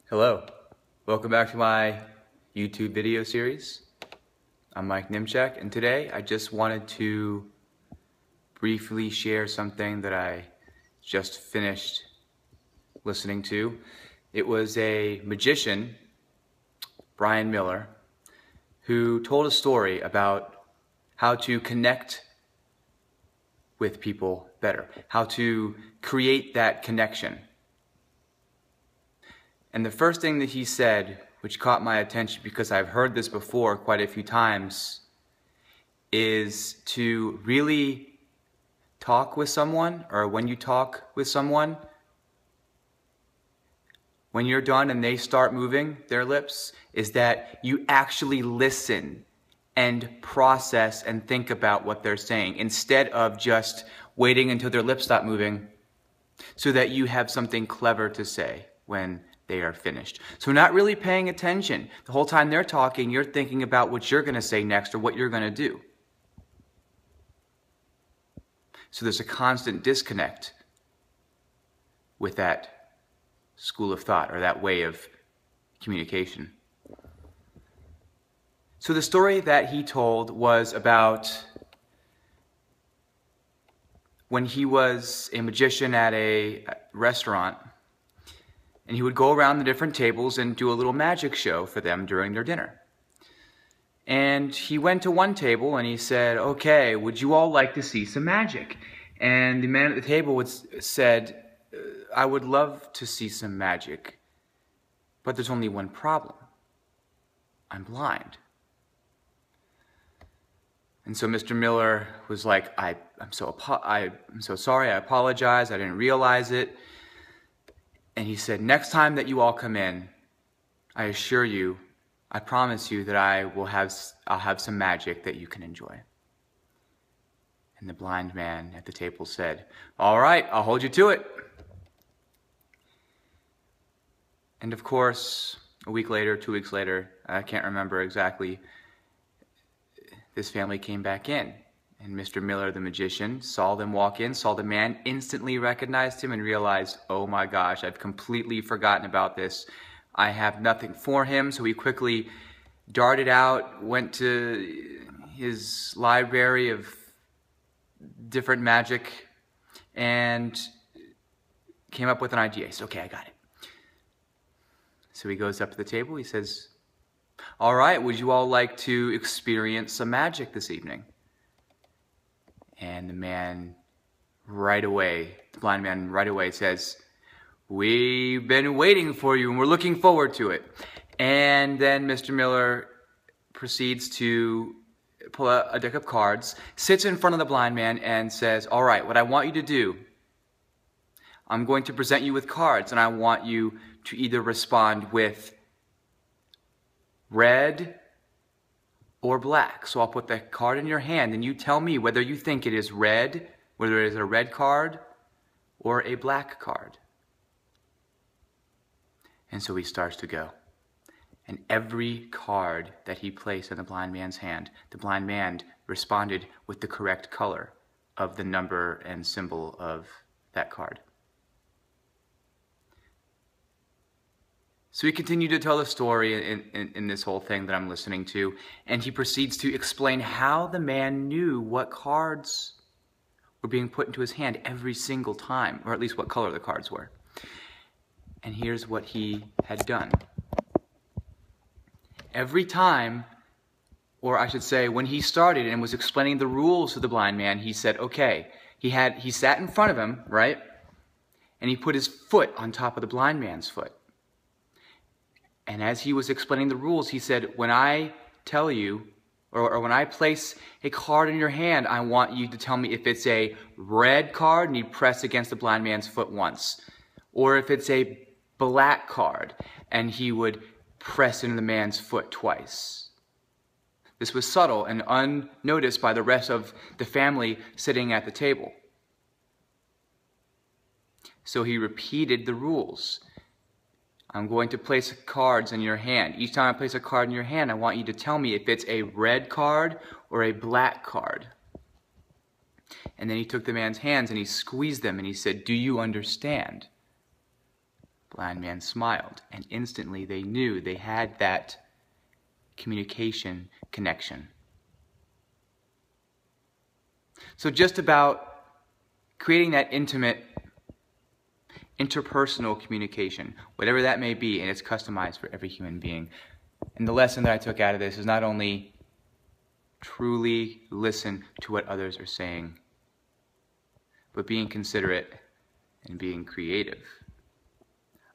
Hello, welcome back to my YouTube video series. I'm Mike Niemchak, and today I just wanted to briefly share something that I just finished listening to. It was a magician, Brian Miller, who told a story about how to connect with people better, how to create that connection. And the first thing that he said, which caught my attention because I've heard this before quite a few times, is to really talk with someone, or when you talk with someone, when you're done and they start moving their lips, is that you actually listen and process and think about what they're saying instead of just waiting until their lips stop moving so that you have something clever to say when they are finished. So not really paying attention. The whole time they're talking, you're thinking about what you're going to say next or what you're going to do. So there's a constant disconnect with that school of thought or that way of communication. So the story that he told was about when he was a magician at a restaurant, and he would go around the different tables and do a little magic show for them during their dinner. And he went to one table and he said, "Okay, would you all like to see some magic?" And the man at the table said, "I would love to see some magic, but there's only one problem. I'm blind." And so Mr. Miller was like, I'm so sorry, I apologize, I didn't realize it." And he said, "Next time that you all come in, I assure you, I promise you that I'll have some magic that you can enjoy." And the blind man at the table said, "All right, I'll hold you to it." And of course, a week later, 2 weeks later, I can't remember exactly, this family came back in. And Mr. Miller, the magician, saw them walk in, saw the man, instantly recognized him and realized, "Oh my gosh, I've completely forgotten about this. I have nothing for him." So he quickly darted out, went to his library of different magic, and came up with an idea. He said, "Okay, I got it." So he goes up to the table, he says, "All right, would you all like to experience some magic this evening?" And the man right away, the blind man right away says, "We've been waiting for you and we're looking forward to it." And then Mr. Miller proceeds to pull out a deck of cards, sits in front of the blind man and says, "All right, what I want you to do, I'm going to present you with cards and I want you to either respond with red or black. So I'll put the card in your hand and you tell me whether you think it is red, whether it is a red card or a black card." And so he starts to go. And every card that he placed in the blind man's hand, the blind man responded with the correct color of the number and symbol of that card. So he continued to tell the story in this whole thing that I'm listening to, and he proceeds to explain how the man knew what cards were being put into his hand every single time, or at least what color the cards were. And here's what he had done. Every time, or I should say, when he started and was explaining the rules to the blind man, he said, okay, he sat in front of him, right? And he put his foot on top of the blind man's foot. And as he was explaining the rules, he said, when I tell you, or when I place a card in your hand, I want you to tell me if it's a red card, and he'd press against the blind man's foot once. Or if it's a black card, and he would press into the man's foot twice. This was subtle and unnoticed by the rest of the family sitting at the table. So he repeated the rules. I'm going to place cards in your hand. Each time I place a card in your hand, I want you to tell me if it's a red card or a black card. And then he took the man's hands and he squeezed them and he said, "Do you understand?" blind man smiled, and instantly they knew they had that communication connection. So just about creating that intimate, interpersonal communication, whatever that may be, and it's customized for every human being. And the lesson that I took out of this is not only truly listen to what others are saying, but being considerate and being creative.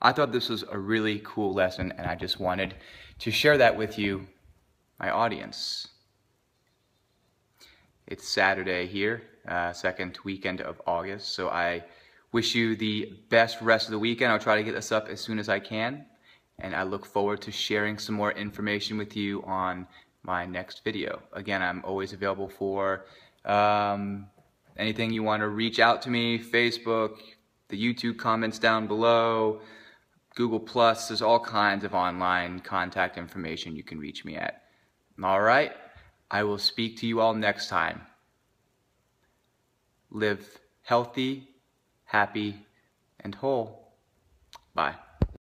I thought this was a really cool lesson, and I just wanted to share that with you, my audience. It's Saturday here, second weekend of August, so I wish you the best rest of the weekend. I'll try to get this up as soon as I can, and I look forward to sharing some more information with you on my next video. Again, I'm always available for anything you want to reach out to me, Facebook, the YouTube comments down below, Google+, there's all kinds of online contact information you can reach me at. All right, I will speak to you all next time. Live healthy, happy, and whole. Bye.